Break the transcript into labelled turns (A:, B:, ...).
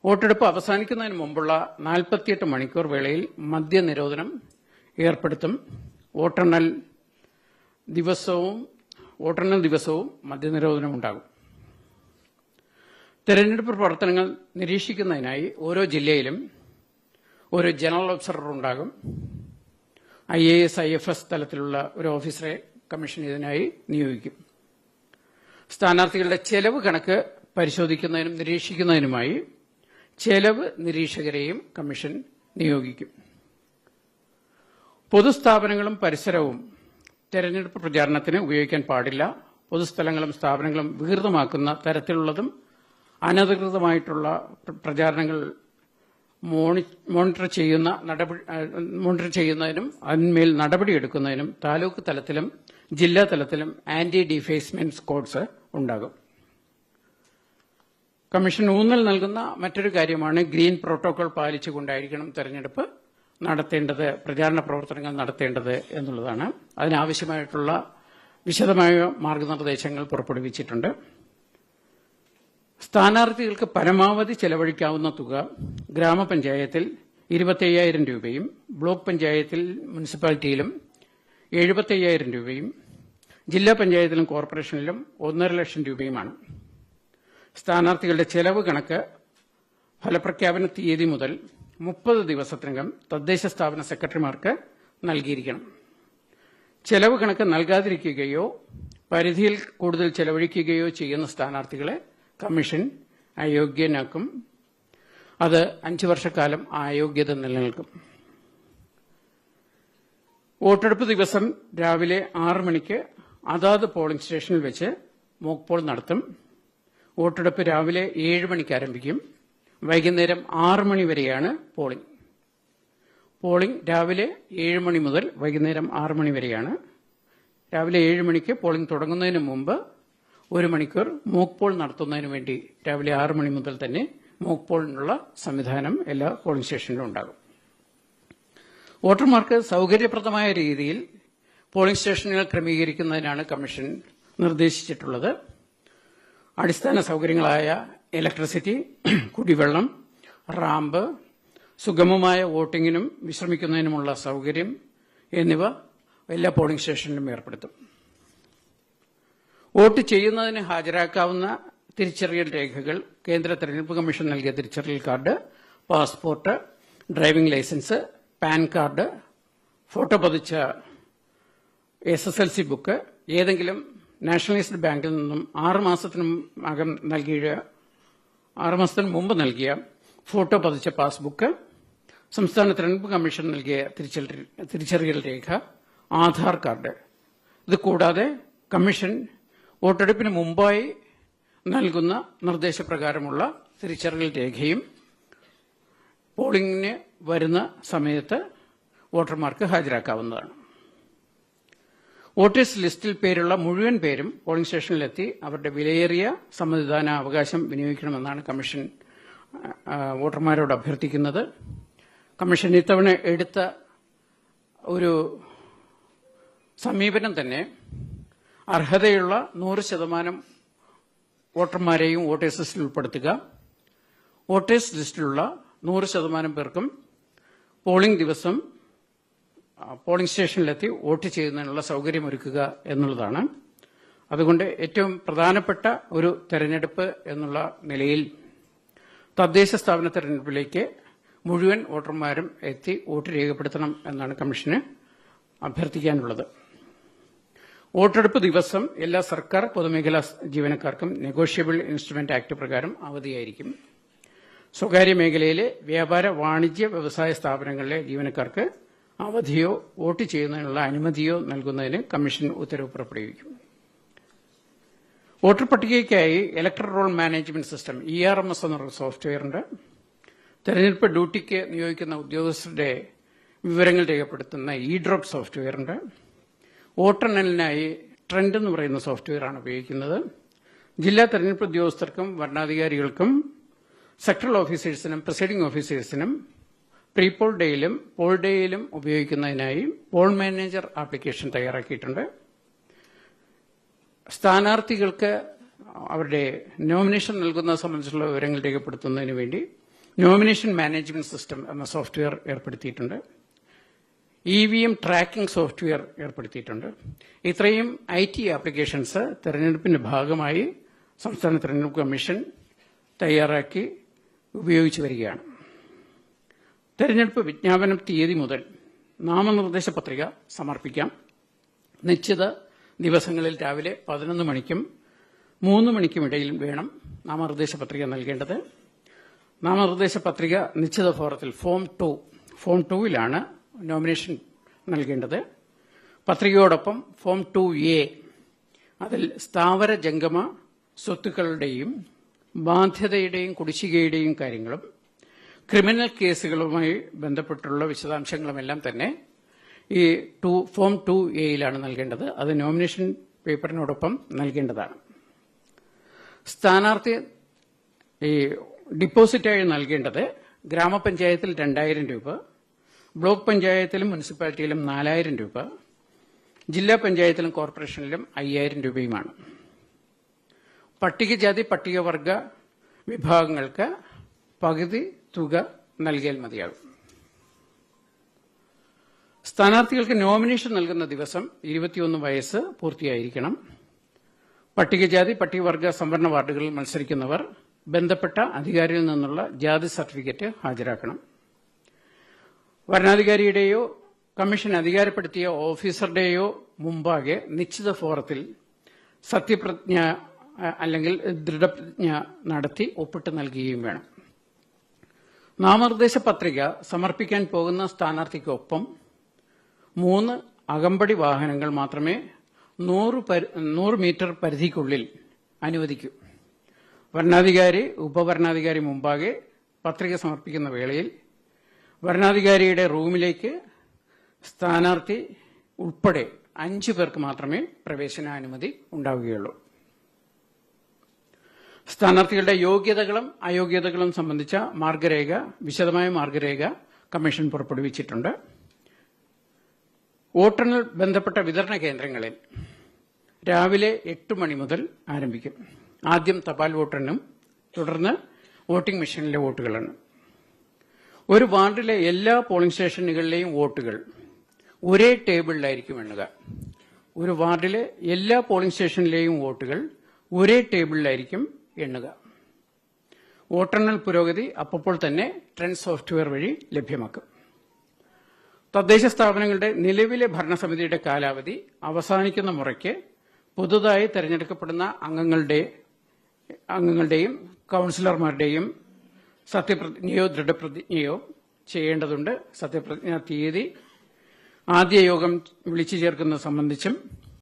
A: വോട്ടെടുപ്പ് അവസാനിക്കുന്നതിന് മുമ്പുള്ള 48 മണിക്കൂർ വേളയിൽ മദ്യനിരോധനം ഏർപ്പെടുത്തും. വോട്ടെണ്ണൽ ദിവസവും മദ്യനിരോധനം ഉണ്ടാകും. തെരഞ്ഞെടുപ്പ് പ്രവർത്തനങ്ങൾ നിരീക്ഷിക്കുന്നതിനായി ഓരോ ജില്ലയിലും ഒരു ജനറൽ ഒബ്സർവർ ഉണ്ടാകും. IAS, IFS തലത്തിലുള്ള ഒരു ഓഫീസറെ കമ്മീഷൻ ഇതിനായി നിയോഗിക്കും. സ്ഥാനാർത്ഥികളുടെ ചെലവ് കണക്ക് പരിശോധിക്കുന്നതിനും നിരീക്ഷിക്കുന്നതിനുമായി ചെലവ് നിരീക്ഷകരെയും കമ്മീഷൻ നിയോഗിക്കും. പൊതുസ്ഥാപനങ്ങളും പരിസരവും തെരഞ്ഞെടുപ്പ് പ്രചാരണത്തിന് ഉപയോഗിക്കാൻ പാടില്ല. പൊതുസ്ഥലങ്ങളും സ്ഥാപനങ്ങളും വികൃതമാക്കുന്ന തരത്തിലുള്ളതും അനധികൃതമായിട്ടുള്ള പ്രചാരണങ്ങൾ മോണിറ്റർ ചെയ്യുന്നതിനും അതിന്മേൽ നടപടിയെടുക്കുന്നതിനും താലൂക്ക് തലത്തിലും ജില്ലാ തലത്തിലും ആന്റി ഡിഫേസ്മെന്റ് സ്ക്വാഡ്സ് ഉണ്ടാകും. കമ്മീഷൻ ഊന്നൽ നൽകുന്ന മറ്റൊരു കാര്യമാണ് ഗ്രീൻ പ്രോട്ടോകോൾ പാലിച്ചുകൊണ്ടായിരിക്കണം തെരഞ്ഞെടുപ്പ് നടത്തേണ്ടത്, പ്രചാരണ പ്രവർത്തനങ്ങൾ നടത്തേണ്ടത് എന്നുള്ളതാണ്. അതിനാവശ്യമായിട്ടുള്ള വിശദമായ മാർഗനിർദ്ദേശങ്ങൾ പുറപ്പെടുവിച്ചിട്ടുണ്ട്. സ്ഥാനാർത്ഥികൾക്ക് പരമാവധി ചെലവഴിക്കാവുന്ന തുക ഗ്രാമപഞ്ചായത്തിൽ 25,000 രൂപയും ബ്ലോക്ക് പഞ്ചായത്തിൽ മുനിസിപ്പാലിറ്റിയിലും 75,000 രൂപയും ജില്ലാ പഞ്ചായത്തിലും കോർപ്പറേഷനിലും 1.5 ലക്ഷം രൂപയുമാണ്. സ്ഥാനാർത്ഥികളുടെ ചെലവ് കണക്ക് ഫലപ്രഖ്യാപന തീയതി മുതൽ 30 ദിവസത്തിനകം തദ്ദേശ സ്ഥാപന സെക്രട്ടറിമാർക്ക് നൽകിയിരിക്കണം. ചെലവ് കണക്ക് നൽകാതിരിക്കുകയോ പരിധിയിൽ കൂടുതൽ ചെലവഴിക്കുകയോ ചെയ്യുന്ന സ്ഥാനാർത്ഥികളെ കമ്മീഷൻ അയോഗ്യനാക്കും. അത് 5 വർഷക്കാലം അയോഗ്യത നിലനിൽക്കും. വോട്ടെടുപ്പ് ദിവസം രാവിലെ 6 മണിക്ക് അതാത് പോളിംഗ് സ്റ്റേഷനിൽ വെച്ച് മോക്ക് പോൾ നടത്തും. വോട്ടെടുപ്പ് രാവിലെ 7 മണിക്ക് ആരംഭിക്കും. വൈകുന്നേരം 6 മണി വരെയാണ് പോളിംഗ്. പോളിംഗ് രാവിലെ 7 മണി മുതൽ വൈകുന്നേരം 6 മണി വരെയാണ്. രാവിലെ 7 മണിക്ക് പോളിംഗ് തുടങ്ങുന്നതിന് മുമ്പ് 1 മണിക്കൂർ മോക്ക് പോൾ നടത്തുന്നതിന് വേണ്ടി രാവിലെ 6 മണി മുതൽ തന്നെ മോക്ക് പോളിനുള്ള സംവിധാനം എല്ലാ പോളിംഗ് സ്റ്റേഷനിലും ഉണ്ടാകും. വോട്ടർമാർക്ക് സൌകര്യപ്രദമായ രീതിയിൽ പോളിംഗ് സ്റ്റേഷനുകൾ ക്രമീകരിക്കുന്നതിനാണ് കമ്മീഷൻ നിർദ്ദേശിച്ചിട്ടുള്ളത്. അടിസ്ഥാന സൌകര്യങ്ങളായ ഇലക്ട്രിസിറ്റി, കുടിവെള്ളം, റാമ്പ്, സുഗമമായ വോട്ടിങ്ങിനും വിശ്രമിക്കുന്നതിനുമുള്ള സൌകര്യം എന്നിവ എല്ലാ പോളിംഗ് സ്റ്റേഷനിലും ഏർപ്പെടുത്തും. വോട്ട് ചെയ്യുന്നതിന് ഹാജരാക്കാവുന്ന തിരിച്ചറിയൽ രേഖകൾ കേന്ദ്ര തെരഞ്ഞെടുപ്പ് കമ്മീഷൻ നൽകിയ തിരിച്ചറിയൽ card, passport, driving licence, PAN card, photo പതിച്ച SSLC ബുക്ക്, ഏതെങ്കിലും നാഷണലൈസ്ഡ് ബാങ്കിൽ നിന്നും 6 മാസത്തിന് മുമ്പ് നൽകിയ ഫോട്ടോ പതിച്ച പാസ്ബുക്ക്, സംസ്ഥാന തെരഞ്ഞെടുപ്പ് കമ്മീഷൻ നൽകിയ തിരിച്ചറിയൽ രേഖ, ആധാർ കാർഡ്. ഇത് കൂടാതെ കമ്മീഷൻ വോട്ടെടുപ്പിന് മുമ്പായി നൽകുന്ന നിർദ്ദേശപ്രകാരമുള്ള തിരിച്ചറിയൽ രേഖയും പോളിംഗിന് വരുന്ന സമയത്ത് വോട്ടർമാർക്ക് ഹാജരാക്കാവുന്നതാണ്. വോട്ടേഴ്സ് ലിസ്റ്റിൽ പേരുള്ള മുഴുവൻ പേരും പോളിംഗ് സ്റ്റേഷനിലെത്തി അവരുടെ വിലയേറിയ സമ്മതിദാന അവകാശം വിനിയോഗിക്കണമെന്നാണ് കമ്മീഷൻ വോട്ടർമാരോട് അഭ്യർത്ഥിക്കുന്നത്. കമ്മീഷൻ ഇത്തവണ എടുത്ത ഒരു സമീപനം തന്നെ അർഹതയുള്ള 100% വോട്ടർമാരെയും വോട്ടേഴ്സ് ലിസ്റ്റിൽ ഉൾപ്പെടുത്തുക. വോട്ടേഴ്സ് ലിസ്റ്റിലുള്ള 100% പേർക്കും പോളിംഗ് ദിവസം പോളിംഗ് സ്റ്റേഷനിലെത്തി വോട്ട് ചെയ്യുന്നതിനുള്ള സൌകര്യമൊരുക്കുക എന്നുള്ളതാണ്. അതുകൊണ്ട് ഏറ്റവും പ്രധാനപ്പെട്ട ഒരു തെരഞ്ഞെടുപ്പ് എന്നുള്ള നിലയിൽ തദ്ദേശ സ്ഥാപന തെരഞ്ഞെടുപ്പിലേക്ക് മുഴുവൻ വോട്ടർമാരും എത്തി വോട്ട് രേഖപ്പെടുത്തണം എന്നാണ് കമ്മീഷന് അഭ്യർത്ഥിക്കാനുള്ളത്. വോട്ടെടുപ്പ് ദിവസം എല്ലാ സർക്കാർ പൊതുമേഖലാ ജീവനക്കാർക്കും നെഗോഷ്യബിൾ ഇൻസ്ട്രുമെന്റ് ആക്ട് പ്രകാരം അവധിയായിരിക്കും. സ്വകാര്യ മേഖലയിലെ വ്യാപാര, വാണിജ്യ, വ്യവസായ സ്ഥാപനങ്ങളിലെ ജീവനക്കാർക്ക് അവധിയോ വോട്ട് ചെയ്യുന്നതിനുള്ള അനുമതിയോ നൽകുന്നതിന് കമ്മീഷൻ ഉത്തരവ് പുറപ്പെടുവിക്കും. വോട്ടർ പട്ടികയ്ക്കായി electoral roll management system ERMS എന്നൊരു സോഫ്റ്റ്വെയറുണ്ട്. തെരഞ്ഞെടുപ്പ് ഡ്യൂട്ടിക്ക് നിയോഗിക്കുന്ന ഉദ്യോഗസ്ഥരുടെ വിവരങ്ങൾ രേഖപ്പെടുത്തുന്ന ഇ-ഡ്രോപ്പ് സോഫ്റ്റ്വെയറുണ്ട്. വോട്ടെണ്ണലിനായി ട്രെൻഡ് എന്ന് പറയുന്ന സോഫ്റ്റ്വെയറാണ് ഉപയോഗിക്കുന്നത്. ജില്ലാ തെരഞ്ഞെടുപ്പ് ഉദ്യോഗസ്ഥർക്കും വരണാധികാരികൾക്കും സെക്ടറൽ ഓഫീസേഴ്സിനും പ്രിസൈഡിംഗ് ഓഫീസേഴ്സിനും പ്രീ പോൾ ഡേയിലും പോൾ ഡേയിലും ഉപയോഗിക്കുന്നതിനായി പോൾ മാനേജർ ആപ്ലിക്കേഷൻ തയ്യാറാക്കിയിട്ടുണ്ട്. സ്ഥാനാർത്ഥികൾക്ക് അവരുടെ നോമിനേഷൻ നൽകുന്നത് സംബന്ധിച്ചുള്ള വിവരങ്ങൾ രേഖപ്പെടുത്തുന്നതിന് വേണ്ടി നോമിനേഷൻ മാനേജ്മെന്റ് സിസ്റ്റം എന്ന സോഫ്റ്റ്വെയർ ഏർപ്പെടുത്തിയിട്ടുണ്ട്. EVM ട്രാക്കിംഗ് സോഫ്റ്റ്വെയർ ഏർപ്പെടുത്തിയിട്ടുണ്ട്. ഇത്രയും IT ആപ്ലിക്കേഷൻസ് തെരഞ്ഞെടുപ്പിന്റെ ഭാഗമായി സംസ്ഥാന തെരഞ്ഞെടുപ്പ് കമ്മീഷൻ തയ്യാറാക്കി ഉപയോഗിച്ചു വരികയാണ്. തെരഞ്ഞെടുപ്പ് വിജ്ഞാപനം തീയതി മുതൽ നാമനിർദ്ദേശ പത്രിക സമർപ്പിക്കാം. നിശ്ചിത ദിവസങ്ങളിൽ രാവിലെ 11 മണിക്കും 3 മണിക്കും ഇടയിൽ വേണം നാമനിർദ്ദേശ പത്രിക നൽകേണ്ടത്. നാമനിർദ്ദേശ പത്രിക നിശ്ചിത ഫോറത്തിൽ ഫോം 2 നോമിനേഷൻ നൽകേണ്ടത്. പത്രികയോടൊപ്പം ഫോം 2A അതിൽ സ്ഥാവര ജംഗമ സ്വത്തുക്കളുടെയും ബാധ്യതയുടെയും കുടിശ്ശികയുടെയും കാര്യങ്ങളും ക്രിമിനൽ കേസുകളുമായി ബന്ധപ്പെട്ടുള്ള വിശദാംശങ്ങളുമെല്ലാം തന്നെ ഈ ഫോം 2A നൽകേണ്ടത്. അത് നോമിനേഷൻ പേപ്പറിനോടൊപ്പം നൽകേണ്ടതാണ്. സ്ഥാനാർത്ഥി ഡിപ്പോസിറ്റായി നൽകേണ്ടത് ഗ്രാമപഞ്ചായത്തിൽ 2000 രൂപ, ബ്ലോക്ക് പഞ്ചായത്തിലും മുനിസിപ്പാലിറ്റിയിലും 4000 രൂപ, ജില്ലാ പഞ്ചായത്തിലും കോർപ്പറേഷനിലും 5000 രൂപയുമാണ്. പട്ടികജാതി പട്ടികവർഗ വിഭാഗങ്ങൾക്ക് പകുതി തുക നൽകിയാൽ മതിയാകും. സ്ഥാനാർത്ഥികൾക്ക് നോമിനേഷൻ നൽകുന്ന ദിവസം 21 വയസ്സ് പൂർത്തിയായിരിക്കണം. പട്ടികജാതി പട്ടികവർഗ സംവരണ വാർഡുകളിൽ മത്സരിക്കുന്നവർ ബന്ധപ്പെട്ട അധികാരിയിൽ നിന്നുള്ള ജാതി സർട്ടിഫിക്കറ്റ് ഹാജരാക്കണം. വരണാധികാരിയുടെയോ കമ്മീഷൻ അധികാരപ്പെടുത്തിയ ഓഫീസറുടെയോ മുമ്പാകെ നിശ്ചിത ഫോറത്തിൽ സത്യപ്രതിജ്ഞ അല്ലെങ്കിൽ ദൃഢപ്രതിജ്ഞ നടത്തി ഒപ്പിട്ട് നൽകുകയും വേണം. നാമനിർദ്ദേശ പത്രിക സമർപ്പിക്കാൻ പോകുന്ന സ്ഥാനാർത്ഥിക്കൊപ്പം 3 അകമ്പടി വാഹനങ്ങൾ മാത്രമേ 100 മീറ്റർ പരിധിക്കുള്ളിൽ അനുവദിക്കൂ. വരണാധികാരി ഉപവരണാധികാരി മുമ്പാകെ പത്രിക സമർപ്പിക്കുന്ന വേളയിൽ വരണാധികാരിയുടെ റൂമിലേക്ക് സ്ഥാനാർത്ഥി ഉൾപ്പെടെ 5 പേർക്ക് മാത്രമേ പ്രവേശനാനുമതി ഉണ്ടാവുകയുള്ളൂ. സ്ഥാനാർത്ഥികളുടെ യോഗ്യതകളും അയോഗ്യതകളും സംബന്ധിച്ച വിശദമായ മാർഗരേഖ കമ്മീഷൻ പുറപ്പെടുവിച്ചിട്ടുണ്ട്. വോട്ടെണ്ണൽ ബന്ധപ്പെട്ട വിതരണ കേന്ദ്രങ്ങളിൽ രാവിലെ 8 മണി മുതൽ ആരംഭിക്കും. ആദ്യം തപാൽ വോട്ടെണ്ണും തുടർന്ന് വോട്ടിംഗ് മെഷീനിലെ വോട്ടുകളാണ്. ഒരു വാർഡിലെ എല്ലാ പോളിംഗ് സ്റ്റേഷനുകളിലെയും വോട്ടുകൾ ഒരേ ടേബിളിലായിരിക്കും എണ്ണുക. ഒരു വാർഡിലെ എല്ലാ പോളിംഗ് സ്റ്റേഷനിലെയും വോട്ടുകൾ ഒരേ ടേബിളിലായിരിക്കും എണ്ണുക. വോട്ടെണ്ണൽ പുരോഗതി അപ്പോൾ തന്നെ ട്രെൻഡ് സോഫ്റ്റ്വെയർ വഴി ലഭ്യമാക്കും. തദ്ദേശ സ്ഥാപനങ്ങളുടെ നിലവിലെ ഭരണസമിതിയുടെ കാലാവധി അവസാനിക്കുന്ന മുറയ്ക്ക് പുതുതായി തെരഞ്ഞെടുക്കപ്പെടുന്ന അംഗങ്ങളുടെയും കൌൺസിലർമാരുടെയും സത്യപ്രതിജ്ഞയോ ദൃഢപ്രതിജ്ഞയോ ചെയ്യേണ്ടതുണ്ട്. സത്യപ്രതിജ്ഞാ തീയതി ആദ്യ യോഗം വിളിച്ചു ചേർക്കുന്നത് സംബന്ധിച്ചും